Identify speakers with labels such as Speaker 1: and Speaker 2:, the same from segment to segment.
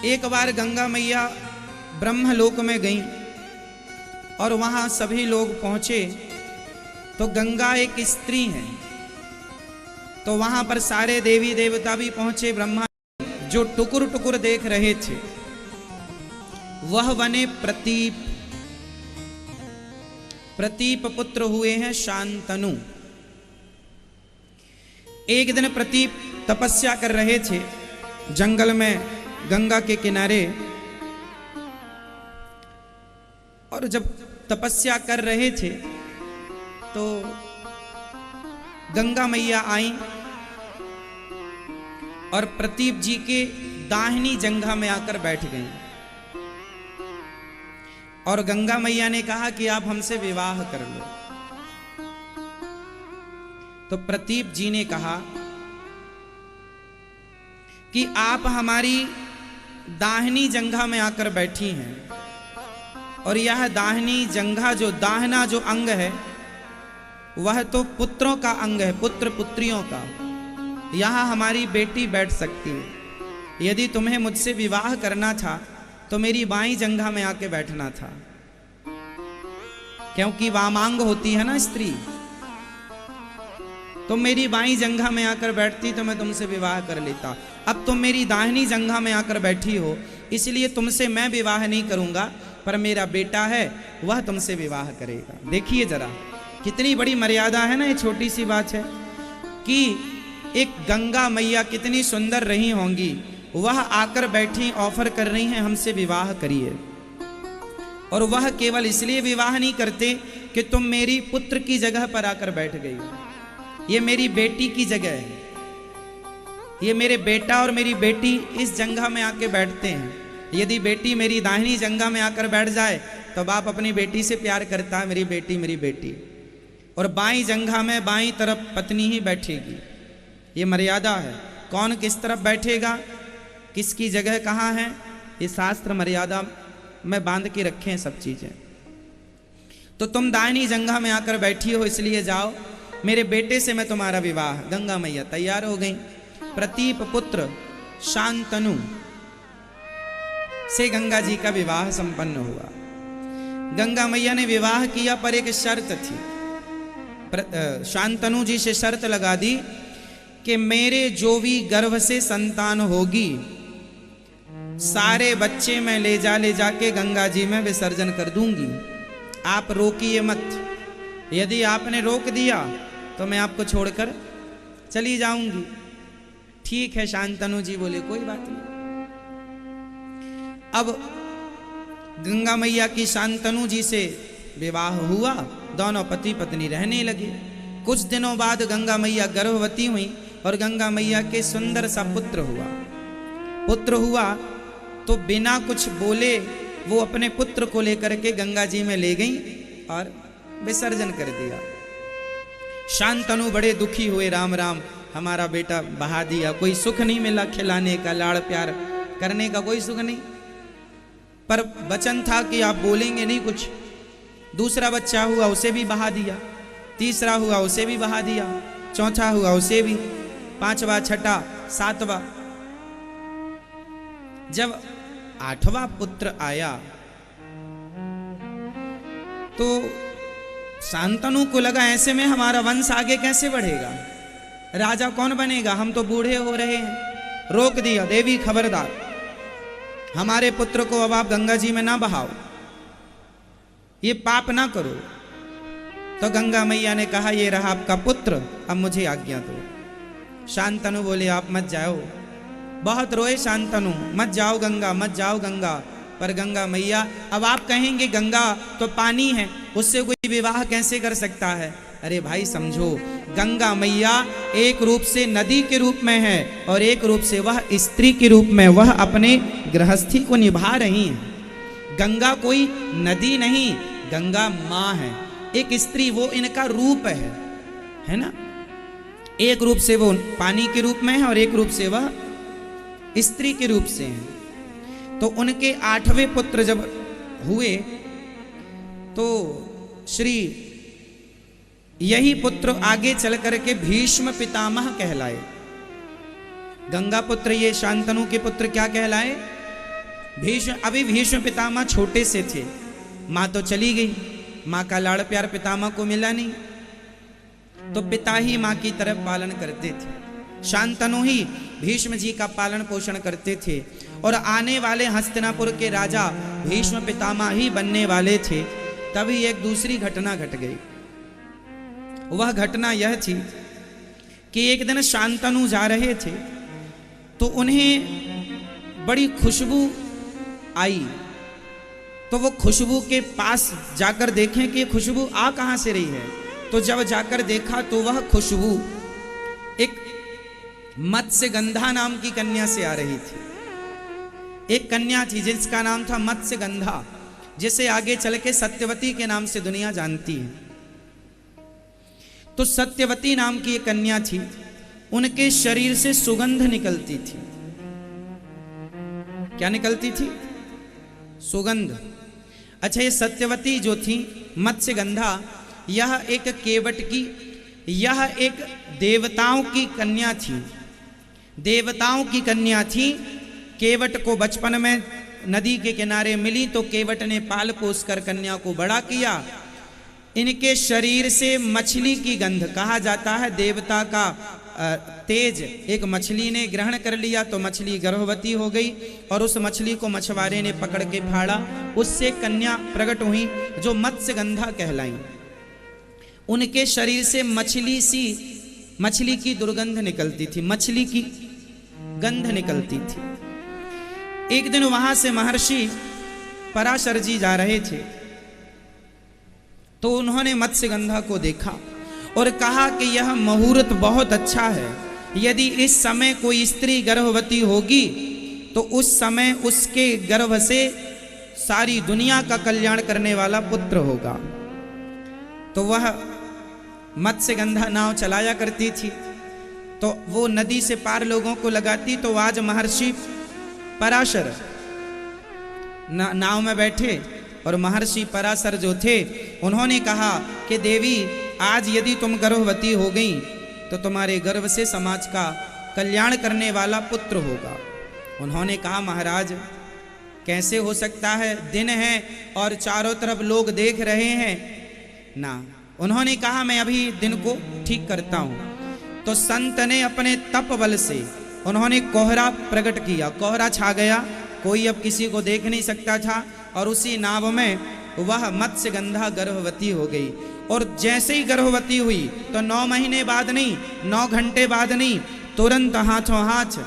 Speaker 1: एक बार गंगा मैया ब्रह्मलोक में गईं और वहां सभी लोग पहुंचे तो गंगा एक स्त्री है, तो वहां पर सारे देवी देवता भी पहुंचे। ब्रह्मा जो टुकुर टुकुर देख रहे थे वह बने प्रतीप। प्रतीप पुत्र हुए हैं शांतनु। एक दिन प्रतीप तपस्या कर रहे थे जंगल में गंगा के किनारे, और जब तपस्या कर रहे थे तो गंगा मैया आई और प्रतीप जी के दाहिनी जंघा में आकर बैठ गई। और गंगा मैया ने कहा कि आप हमसे विवाह कर लो। तो प्रतीप जी ने कहा कि आप हमारी दाहिनी जंघा में आकर बैठी हैं, और यह दाहिनी जंघा जो दाहिना जो अंग है वह तो पुत्रों का अंग है, पुत्र पुत्रियों का। यहां हमारी बेटी बैठ सकती है। यदि तुम्हें मुझसे विवाह करना था तो मेरी बाईं जंघा में आके बैठना था, क्योंकि वामांग होती है ना स्त्री। तुम मेरी बाईं जंघा में आकर बैठती तो मैं तुमसे विवाह कर लेता। अब तुम मेरी दाहिनी जंघा में आकर बैठी हो, इसलिए तुमसे मैं विवाह नहीं करूंगा, पर मेरा बेटा है वह तुमसे विवाह करेगा। देखिए जरा कितनी बड़ी मर्यादा है ना, ये छोटी सी बात है कि एक गंगा मैया कितनी सुंदर रही होंगी, वह आकर बैठी ऑफर कर रही हैं हमसे विवाह करिए। और वह केवल इसलिए विवाह नहीं करते कि तुम मेरी पुत्र की जगह पर आकर बैठ गई हो, ये मेरी बेटी की जगह है, ये मेरे बेटा और मेरी बेटी इस जंघा में आके बैठते हैं। यदि बेटी मेरी दाहिनी जंघा में आकर बैठ जाए तो बाप अपनी बेटी से प्यार करता है, मेरी बेटी मेरी बेटी, और बाईं जंघा में बाईं तरफ पत्नी ही बैठेगी। ये मर्यादा है, कौन किस तरफ बैठेगा, किसकी जगह कहाँ है, ये शास्त्र मर्यादा में बांध के रखे हैं सब चीजें। तो तुम दाहिनी जंघा में आकर बैठी हो, इसलिए जाओ, मेरे बेटे से मैं तुम्हारा विवाह। गंगा मैया तैयार हो गई। प्रतीप पुत्र शांतनु से गंगा जी का विवाह संपन्न हुआ। गंगा मैया ने विवाह किया, पर एक शर्त थी। शांतनु जी से शर्त लगा दी कि मेरे जो भी गर्भ से संतान होगी सारे बच्चे मैं ले जाके गंगा जी में विसर्जन कर दूंगी, आप रोकिए मत। यदि आपने रोक दिया तो मैं आपको छोड़कर चली जाऊंगी। ठीक है, शांतनु जी बोले कोई बात नहीं। अब गंगा मैया की शांतनु जी से विवाह हुआ, दोनों पति पत्नी रहने लगे। कुछ दिनों बाद गंगा मैया गर्भवती हुई और गंगा मैया के सुंदर सा पुत्र हुआ। पुत्र हुआ तो बिना कुछ बोले वो अपने पुत्र को लेकर के गंगा जी में ले गई और विसर्जन कर दिया। शांतनु बड़े दुखी हुए, राम राम, हमारा बेटा बहा दिया, कोई सुख नहीं मिला, खिलाने का, लाड़ प्यार करने का कोई सुख नहीं। पर वचन था कि आप बोलेंगे नहीं कुछ। दूसरा बच्चा हुआ, उसे भी बहा दिया। तीसरा हुआ, उसे भी बहा दिया। चौथा हुआ, उसे भी। पांचवा, छठा, सातवां। जब आठवां पुत्र आया तो शांतनु को लगा ऐसे में हमारा वंश आगे कैसे बढ़ेगा, राजा कौन बनेगा, हम तो बूढ़े हो रहे हैं। रोक दिया, देवी खबरदार, हमारे पुत्र को अब आप गंगा जी में ना बहाओ, ये पाप ना करो। तो गंगा मैया ने कहा ये रहा आपका पुत्र, अब मुझे आज्ञा दो। शांतनु बोले आप मत जाओ। बहुत रोए शांतनु, मत जाओ गंगा, मत जाओ गंगा। पर गंगा मैया, अब आप कहेंगे गंगा तो पानी है, उससे कोई विवाह कैसे कर सकता है। अरे भाई समझो, गंगा मैया एक रूप से नदी के रूप में है और एक रूप से वह स्त्री के रूप में वह अपने गृहस्थी को निभा रही हैं। गंगा कोई नदी नहीं, गंगा माँ है, एक स्त्री, वो इनका रूप है ना। एक रूप से वो पानी के रूप में है और एक रूप से वह स्त्री के रूप से है। तो उनके 8वें पुत्र जब हुए तो श्री यही पुत्र आगे चल करके भीष्म पितामह कहलाए। गंगा पुत्र ये शांतनु के पुत्र क्या कहलाए, भीष्म पितामह छोटे से थे, माँ तो चली गई, माँ का लाड़ प्यार पितामह को मिला नहीं, तो पिता ही माँ की तरफ पालन करते थे। शांतनु ही भीष्म जी का पालन पोषण करते थे और आने वाले हस्तिनापुर के राजा भीष्म पितामह ही बनने वाले थे। तभी एक दूसरी घटना घट गई। वह घटना यह थी कि एक दिन शांतनु जा रहे थे तो उन्हें बड़ी खुशबू आई, तो वो खुशबू के पास जाकर देखें कि ये खुशबू आ कहां से रही है। तो जब जाकर देखा तो वह खुशबू एक मत्स्यगंधा नाम की कन्या से आ रही थी। एक कन्या थी जिसका नाम था मत्स्यगंधा, जिसे आगे चल के सत्यवती के नाम से दुनिया जानती है। तो सत्यवती नाम की एक कन्या थी, उनके शरीर से सुगंध निकलती थी। क्या निकलती थी? सुगंध। अच्छा, ये सत्यवती जो थी मत्स्यगंधा, यह एक केवट की, यह एक देवताओं की कन्या थी। देवताओं की कन्या थी। केवट को बचपन में नदी के किनारे मिली तो केवट ने पाल पोस कर कन्या को बड़ा किया। इनके शरीर से मछली की गंध, कहा जाता है देवता का तेज एक मछली ने ग्रहण कर लिया तो मछली गर्भवती हो गई और उस मछली को मछुआरे ने पकड़ के फाड़ा, उससे कन्या प्रकट हुई जो मत्स्यगंधा कहलाई। उनके शरीर से मछली की दुर्गंध निकलती थी, मछली की गंध निकलती थी। एक दिन वहां से महर्षि पराशर जी जा रहे थे तो उन्होंने मत्स्यगंधा को देखा और कहा कि यह मुहूर्त बहुत अच्छा है। यदि इस समय कोई स्त्री गर्भवती होगी तो उस समय उसके गर्भ से सारी दुनिया का कल्याण करने वाला पुत्र होगा। तो वह मत्स्यगंधा नाव चलाया करती थी, तो वो नदी से पार लोगों को लगाती। तो आज महर्षि पराशर नाव में बैठे और महर्षि पराशर जो थे उन्होंने कहा कि देवी, आज यदि तुम गर्भवती हो गई तो तुम्हारे गर्भ से समाज का कल्याण करने वाला पुत्र होगा। उन्होंने कहा महाराज कैसे हो सकता है, दिन है और चारों तरफ लोग देख रहे हैं ना। उन्होंने कहा मैं अभी दिन को ठीक करता हूं। तो संत ने अपने तप बल से उन्होंने कोहरा प्रकट किया, कोहरा छा गया, कोई अब किसी को देख नहीं सकता था और उसी नाव में वह मत्स्यगंधा गर्भवती हो गई। और जैसे ही गर्भवती हुई तो 9 महीने बाद नहीं, 9 घंटे बाद नहीं, तुरंत हाथों हाथ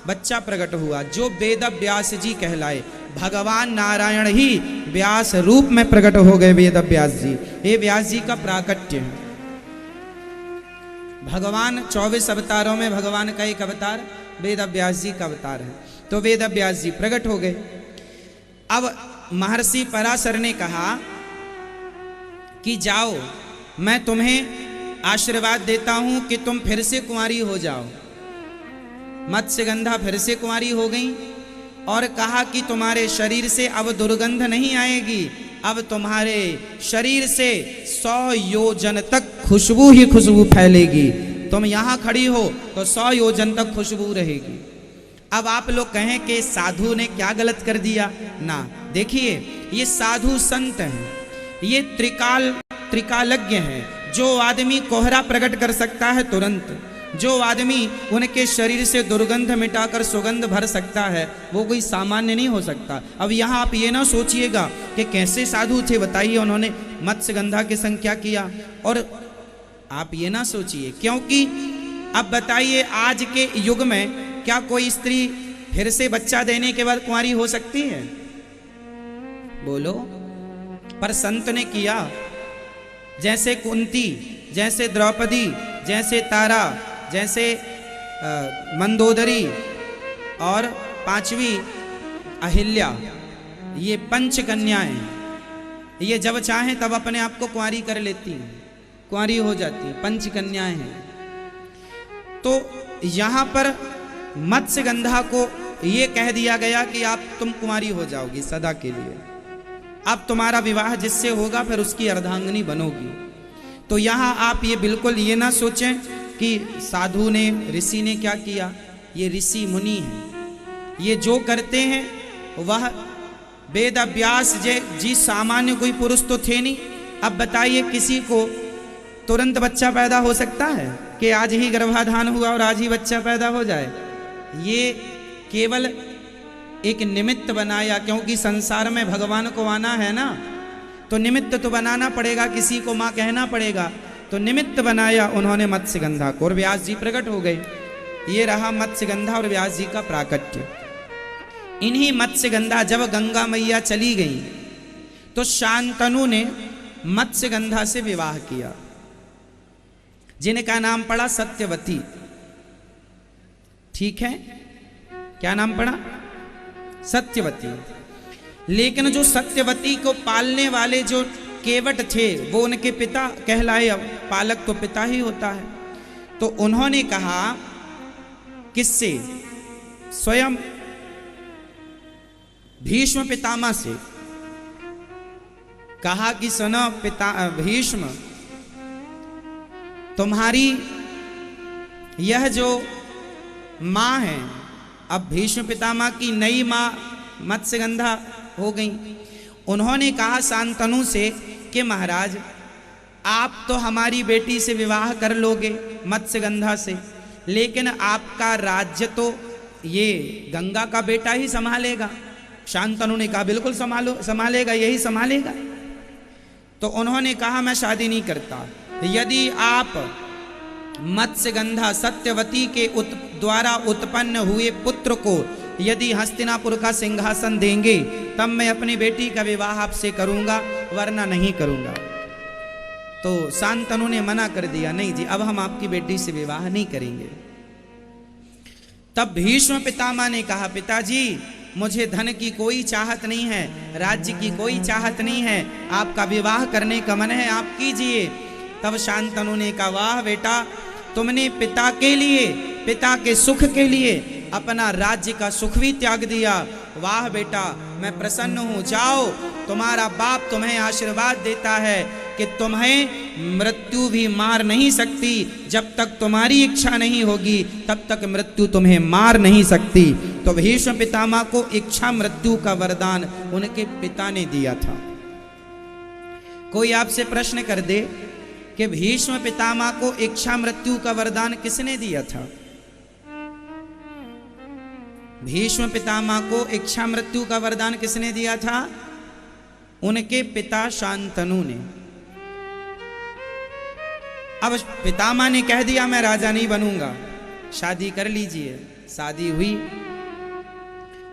Speaker 1: बच्चा प्रकट हुआ जो वेद व्यास जी कहलाए। भगवान नारायण ही व्यास रूप में प्रकट हो गए वेद व्यास जी। ये व्यास जी का प्राकट्य है। भगवान 24 अवतारों में भगवान का एक अवतार वेद व्यास जी का अवतार है। तो वेद व्यास जी प्रकट हो गए। अब महर्षि पराशर ने कहा कि जाओ, मैं तुम्हें आशीर्वाद देता हूं कि तुम फिर से कुंवारी हो जाओ। मत्स्यगंधा फिर से कुंवारी हो गई और कहा कि तुम्हारे शरीर से अब दुर्गंध नहीं आएगी, अब तुम्हारे शरीर से 100 योजन तक खुशबू ही खुशबू फैलेगी। तुम यहां खड़ी हो तो 100 योजन तक खुशबू रहेगी। अब आप लोग कहें कि साधु ने क्या गलत कर दिया ना। देखिए, ये साधु संत हैं, ये त्रिकालज्ञ हैं। जो आदमी कोहरा प्रकट कर सकता है तुरंत, जो आदमी उनके शरीर से दुर्गंध मिटाकर सुगंध भर सकता है, वो कोई सामान्य नहीं हो सकता। अब यहाँ आप ये ना सोचिएगा कि कैसे साधु थे, बताइए उन्होंने मत्स्यगंधा के संग क्या किया। और आप ये ना सोचिए, क्योंकि अब बताइए आज के युग में क्या कोई स्त्री फिर से बच्चा देने के बाद कुंवारी हो सकती है? बोलो। पर संत ने किया। जैसे कुंती, जैसे द्रौपदी, जैसे तारा, जैसे मंदोदरी और 5वीं अहिल्या, ये 5 कन्याएं, ये जब चाहें तब अपने आप को कुंवारी कर लेती हैं, कुंवारी हो जाती हैं। 5 कन्याएं हैं। तो यहाँ पर मत्स्यगंधा को ये कह दिया गया कि आप तुम कुंवारी हो जाओगी सदा के लिए। अब तुम्हारा विवाह जिससे होगा फिर उसकी अर्धांगिनी बनोगी। तो यहाँ आप ये बिल्कुल ये ना सोचें कि साधु ने, ऋषि ने क्या किया। ये ऋषि मुनि हैं, ये जो करते हैं वह वेद व्यास जी सामान्य कोई पुरुष तो थे नहीं। अब बताइए किसी को तुरंत बच्चा पैदा हो सकता है कि आज ही गर्भाधान हुआ और आज ही बच्चा पैदा हो जाए? ये केवल एक निमित्त बनाया, क्योंकि संसार में भगवान को आना है ना, तो निमित्त तो बनाना पड़ेगा, किसी को माँ कहना पड़ेगा, तो निमित्त बनाया उन्होंने मत्स्यगंधा को और व्यास जी प्रकट हो गए। ये रहा मत्स्यगंधा और व्यास जी का प्राकट्य। इन्हीं मत्स्यगंधा जब गंगा मैया चली गई तो शांतनु ने मत्स्यगंधा से विवाह किया, जिनका नाम पड़ा सत्यवती। ठीक है, क्या नाम पड़ा? सत्यवती। लेकिन जो सत्यवती को पालने वाले जो केवट थे वो उनके पिता कहलाए। अब पालक तो पिता ही होता है। तो उन्होंने कहा किससे? स्वयं भीष्म पितामह से कहा कि सुनो भीष्म, तुम्हारी यह जो मां है, अब भीष्म पितामह की नई मां मत्स्यगंधा हो गई। उन्होंने कहा शांतनु से कि महाराज आप तो हमारी बेटी से विवाह कर लोगे मत्स्यगंधा से, लेकिन आपका राज्य तो ये गंगा का बेटा ही संभालेगा। शांतनु ने कहा बिल्कुल संभालेगा, यही संभालेगा। तो उन्होंने कहा मैं शादी नहीं करता, यदि आप मत्स्यगंधा सत्यवती के द्वारा उत्पन्न हुए पुत्र को यदि हस्तिनापुर का सिंहासन देंगे तब मैं अपनी बेटी का विवाह आपसे करूंगा, वरना नहीं करूंगा। तो शांतनु ने मना कर दिया, नहीं जी अब हम आपकी बेटी से विवाह नहीं करेंगे। तब भीष्म पितामह ने कहा पिताजी मुझे धन की कोई चाहत नहीं है, राज्य की कोई चाहत नहीं है, आपका विवाह करने का मन है आप कीजिए। तब शांतनु ने कहा वाह बेटा, तुमने पिता के लिए, पिता के सुख के लिए अपना राज्य का सुख भी त्याग दिया। वाह बेटा मैं प्रसन्न हूँ, जाओ तुम्हारा बाप तुम्हें आशीर्वाद देता है कि तुम्हें मृत्यु भी मार नहीं सकती, जब तक तुम्हारी इच्छा नहीं होगी तब तक मृत्यु तुम्हें मार नहीं सकती। तो भीष्म पितामह को इच्छा मृत्यु का वरदान उनके पिता ने दिया था। कोई आपसे प्रश्न कर दे कि भीष्म पितामह को इच्छा मृत्यु का वरदान किसने दिया था? भीष्म पितामह को इच्छा मृत्यु का वरदान किसने दिया था? उनके पिता शांतनु ने। अब पितामह ने कह दिया मैं राजा नहीं बनूंगा, शादी कर लीजिए। शादी हुई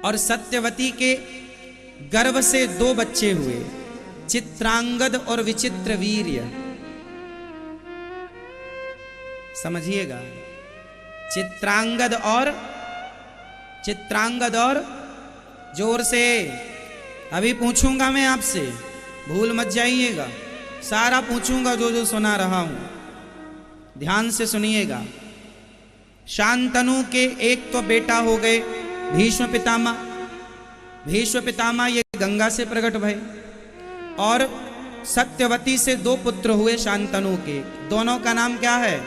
Speaker 1: और सत्यवती के गर्भ से 2 बच्चे हुए, चित्रांगद और विचित्र वीर्य। समझिएगा, चित्रांगद और जोर से अभी पूछूंगा मैं आपसे, भूल मत जाइएगा, सारा पूछूंगा जो जो सुना रहा हूं, ध्यान से सुनिएगा। शांतनु के एक तो बेटा हो गए भीष्म पितामह। भीष्म पितामह ये गंगा से प्रकट भय, और सत्यवती से 2 पुत्र हुए शांतनु के। दोनों का नाम क्या है?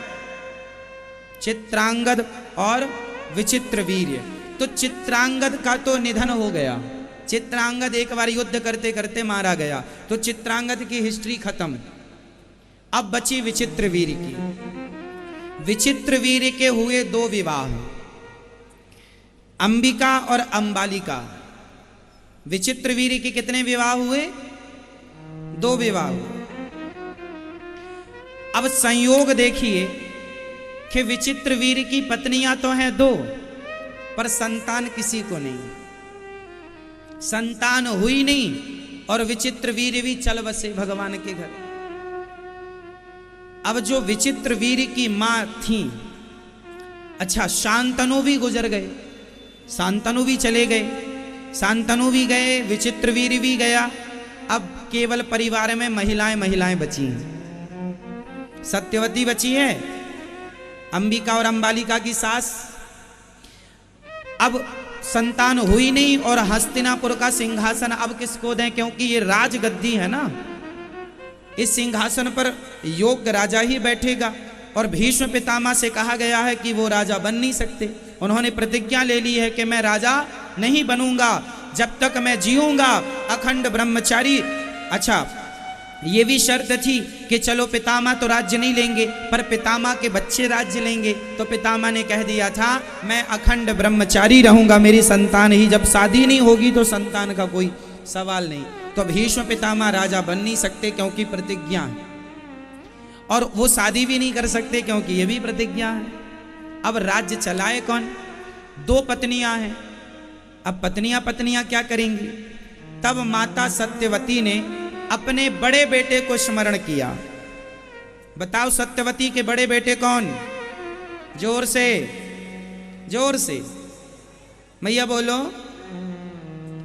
Speaker 1: चित्रांगद और विचित्र वीर्य। तो चित्रांगद का तो निधन हो गया, चित्रांगद एक बार युद्ध करते करते मारा गया, तो चित्रांगद की हिस्ट्री खत्म। अब बची विचित्र वीर्य की। विचित्र वीर्य के हुए 2 विवाह, अंबिका और अंबालिका। विचित्र वीर्य के कितने विवाह हुए? 2 विवाह। अब संयोग देखिए कि विचित्र वीर्य की पत्नियां तो हैं 2, पर संतान किसी को नहीं, संतान हुई नहीं, और विचित्र वीर्य भी चल बसे भगवान के घर। अब जो विचित्र वीर्य की मां थी, अच्छा शांतनु भी गुजर गए, शांतनु भी चले गए, शांतनु भी गए, विचित्र वीर्य भी गया। अब केवल परिवार में महिलाएं बची हैं। सत्यवती बची है, अंबिका और अंबालिका की सास। अब संतान हुई नहीं, और हस्तिनापुर का सिंहासन अब किसको दें, क्योंकि ये राजगद्दी है ना, इस सिंहासन पर योग्य राजा ही बैठेगा। और भीष्म पितामह से कहा गया है कि वो राजा बन नहीं सकते, उन्होंने प्रतिज्ञा ले ली है कि मैं राजा नहीं बनूंगा। जब तक मैं जीऊंगा अखंड ब्रह्मचारी। अच्छा, ये भी शर्त थी कि चलो पितामह तो राज्य नहीं लेंगे, पर पितामह के बच्चे राज्य लेंगे। तो पितामह ने कह दिया था मैं अखंड ब्रह्मचारी रहूंगा, मेरी संतान ही, जब शादी नहीं होगी तो संतान का कोई सवाल नहीं। तो भीष्म पितामह राजा बन नहीं सकते क्योंकि प्रतिज्ञा है, और वो शादी भी नहीं कर सकते क्योंकि ये भी प्रतिज्ञा है। अब राज्य चलाए कौन? 2 पत्नियां हैं। अब पत्नियां क्या करेंगी? तब माता सत्यवती ने अपने बड़े बेटे को स्मरण किया। बताओ सत्यवती के बड़े बेटे कौन? जोर से, जोर से भैया बोलो।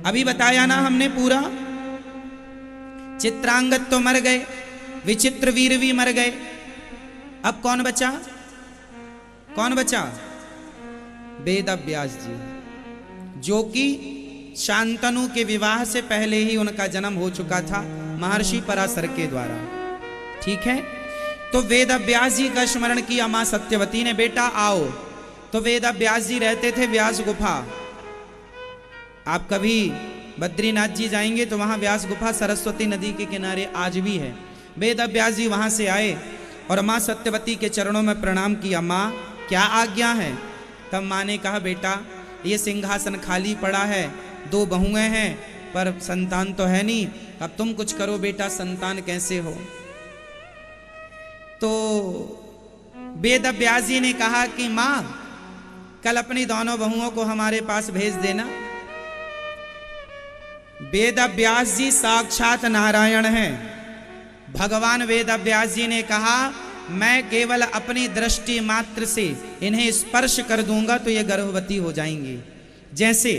Speaker 1: अभी बताया ना हमने पूरा। चित्रांगद तो मर गए, विचित्र वीर भी मर गए। अब कौन बचा? कौन बचा? वेदव्यास जी, जो कि शांतनु के विवाह से पहले ही उनका जन्म हो चुका था महर्षि पराशर के द्वारा। ठीक है, तो वेदव्यास जी का स्मरण किया मां सत्यवती ने, बेटा आओ। तो वेदव्यास जी रहते थे व्यास गुफा। आप कभी बद्रीनाथ जी जाएंगे तो वहां व्यास गुफा सरस्वती नदी के किनारे आज भी है। वेदव्यास जी वहां से आए और मां सत्यवती के चरणों में प्रणाम किया। मां क्या आज्ञा है? तब मां ने कहा बेटा ये सिंहासन खाली पड़ा है, 2 बहुएं हैं पर संतान तो है नहीं, अब तुम कुछ करो बेटा, संतान कैसे हो? तो वेदव्यास जी ने कहा कि मां कल अपनी दोनों बहुओं को हमारे पास भेज देना। वेदव्यास जी साक्षात नारायण हैं। भगवान वेदव्यास जी ने कहा मैं केवल अपनी दृष्टि मात्र से इन्हें स्पर्श कर दूंगा तो ये गर्भवती हो जाएंगी। जैसे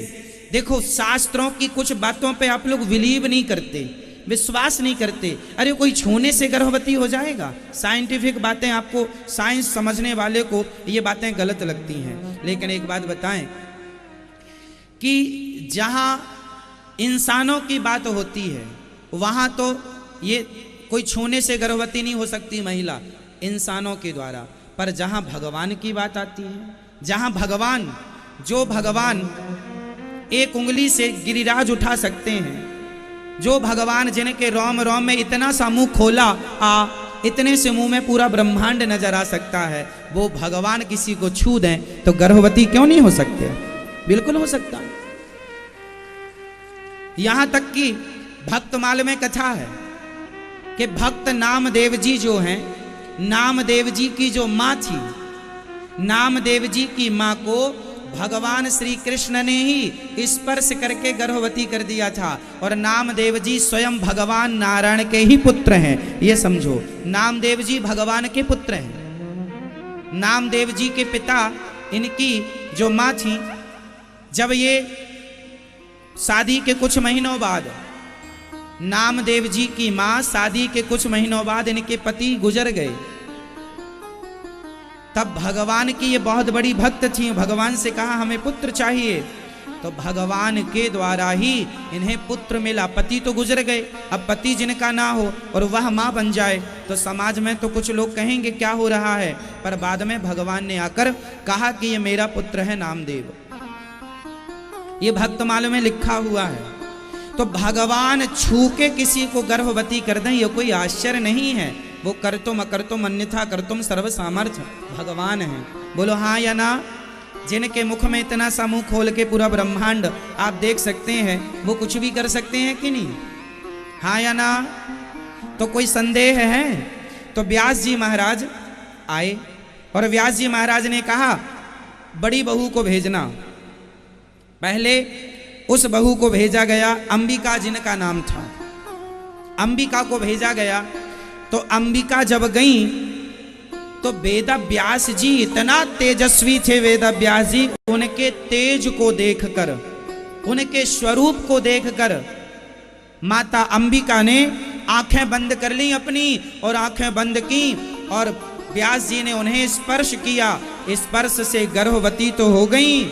Speaker 1: देखो शास्त्रों की कुछ बातों पे आप लोग बिलीव नहीं करते, विश्वास नहीं करते। अरे कोई छूने से गर्भवती हो जाएगा? साइंटिफिक बातें आपको, साइंस समझने वाले को ये बातें गलत लगती हैं। लेकिन एक बात बताएं कि जहां इंसानों की बात होती है वहां तो ये कोई छूने से गर्भवती नहीं हो सकती महिला इंसानों के द्वारा, पर जहां भगवान की बात आती है, जहां भगवान, जो भगवान एक उंगली से गिरिराज उठा सकते हैं, जो भगवान जिनके रोम रोम में इतना सा मुंह खोला इतने से मुंह में पूरा ब्रह्मांड नजर आ सकता है, वो भगवान किसी को छू दें तो गर्भवती क्यों नहीं हो सकते? बिल्कुल हो सकता है। यहां तक कि भक्तमाल में कथा है कि भक्त नामदेव जी जो हैं, नामदेव जी की जो माँ थी, नामदेव जी की माँ को भगवान श्री कृष्ण ने ही स्पर्श करके गर्भवती कर दिया था। और नामदेव जी स्वयं भगवान नारायण के ही पुत्र हैं, ये समझो। नामदेव जी भगवान के पुत्र हैं। नामदेव जी के पिता, इनकी जो माँ थी, जब ये शादी के कुछ महीनों बाद, नामदेव जी की मां शादी के कुछ महीनों बाद इनके पति गुजर गए, तब भगवान की ये बहुत बड़ी भक्त थी। भगवान से कहा हमें पुत्र चाहिए, तो भगवान के द्वारा ही इन्हें पुत्र मिला। पति तो गुजर गए, अब पति जिनका ना हो और वह मां बन जाए तो समाज में तो कुछ लोग कहेंगे क्या हो रहा है, पर बाद में भगवान ने आकर कहा कि ये मेरा पुत्र है नामदेव। ये भक्तमाल में लिखा हुआ है। तो भगवान छू के किसी को गर्भवती कर दें ये कोई आश्चर्य नहीं है। वो करतुम अकर्तुम अन्यथा कर्तुम सर्व सामर्थ्य भगवान है। बोलो हाँ या ना? जिनके मुख में इतना सा मुंह खोल के पूरा ब्रह्मांड आप देख सकते हैं, वो कुछ भी कर सकते हैं कि नहीं? हाँ या ना? तो कोई संदेह है? तो व्यास जी महाराज आए और व्यास जी महाराज ने कहा बड़ी बहू को भेजना। पहले उस बहू को भेजा गया, अंबिका जिनका नाम था, अंबिका को भेजा गया। तो अंबिका जब गई तो वेदव्यास जी इतना तेजस्वी थे, वेदव्यास जी उनके तेज को देखकर, उनके स्वरूप को देखकर माता अंबिका ने आंखें बंद कर ली अपनी, और आंखें बंद की और व्यास जी ने उन्हें स्पर्श किया। स्पर्श से गर्भवती तो हो गई,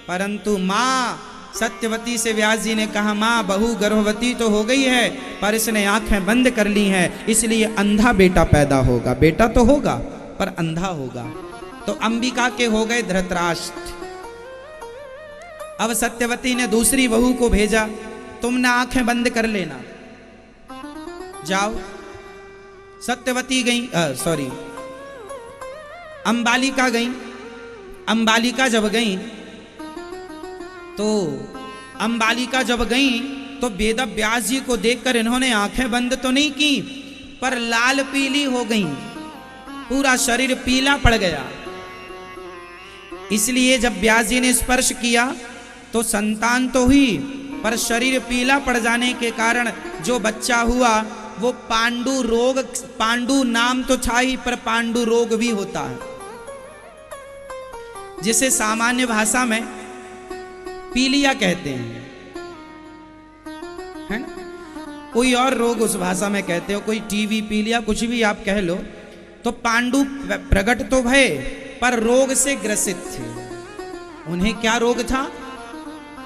Speaker 1: परंतु मां सत्यवती से व्यास जी ने कहा मां बहू गर्भवती तो हो गई है, पर इसने आंखें बंद कर ली हैं, इसलिए अंधा बेटा पैदा होगा। बेटा तो होगा पर अंधा होगा। तो अंबिका के हो गए धृतराष्ट्र। अब सत्यवती ने दूसरी बहू को भेजा, तुम ना आंखें बंद कर लेना, जाओ। सत्यवती गई, सॉरी अंबालिका गई। अंबालिका जब गई तो अंबालिका जब गई तो वेद व्यास जी को देखकर इन्होंने आंखें बंद तो नहीं की, पर लाल पीली हो गई, पूरा शरीर पीला पड़ गया। इसलिए जब व्यास जी ने स्पर्श किया तो संतान तो हुई, पर शरीर पीला पड़ जाने के कारण जो बच्चा हुआ वो पांडु रोग, पांडु नाम तो था ही पर पांडु रोग भी होता है, जिसे सामान्य भाषा में पीलिया कहते हैं, है ना? कोई और रोग उस भाषा में कहते हो, कोई टीवी पीलिया कुछ भी आप कह लो। तो पांडु प्रकट तो भय पर रोग से ग्रसित थे। उन्हें क्या रोग था?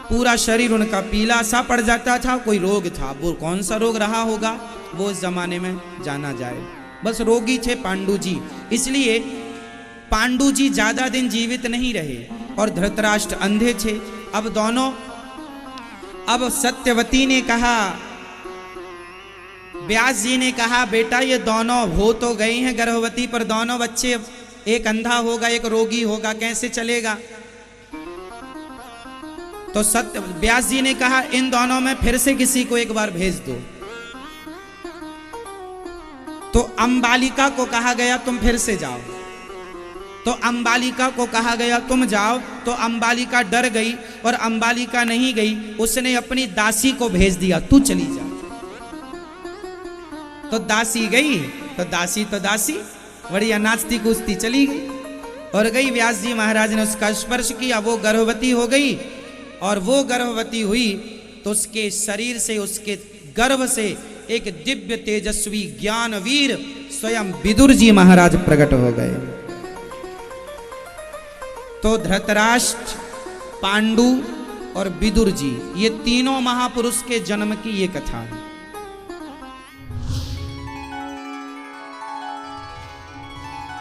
Speaker 1: पूरा शरीर उनका पीला सा पड़ जाता था, कोई रोग था। वो कौन सा रोग रहा होगा वो इस जमाने में जाना जाए, बस रोगी थे पांडु जी। इसलिए पांडु जी ज्यादा दिन जीवित नहीं रहे और धृतराष्ट्र अंधे थे। अब दोनों, अब सत्यवती ने कहा, व्यास जी ने कहा, बेटा ये दोनों हो तो गए हैं गर्भवती, पर दोनों बच्चे, एक अंधा होगा एक रोगी होगा, कैसे चलेगा? तो सत्य व्यास जी ने कहा इन दोनों में फिर से किसी को एक बार भेज दो। तो अंबालिका को कहा गया तुम फिर से जाओ। तो अंबालिका को कहा गया तुम जाओ। तो अंबालिका डर गई और अंबालिका नहीं गई, उसने अपनी दासी को भेज दिया, तू चली जा। तो दासी गई, तो दासी बढ़िया नाचती कूदती चली गई और गई। व्यास जी महाराज ने उसका स्पर्श किया, वो गर्भवती हो गई। और वो गर्भवती हुई तो उसके शरीर से, उसके गर्भ से एक दिव्य तेजस्वी ज्ञानवीर स्वयं विदुर जी महाराज प्रकट हो गए। तो धृतराष्ट्र, पांडु और विदुर जी, ये तीनों महापुरुष के जन्म की ये कथा है।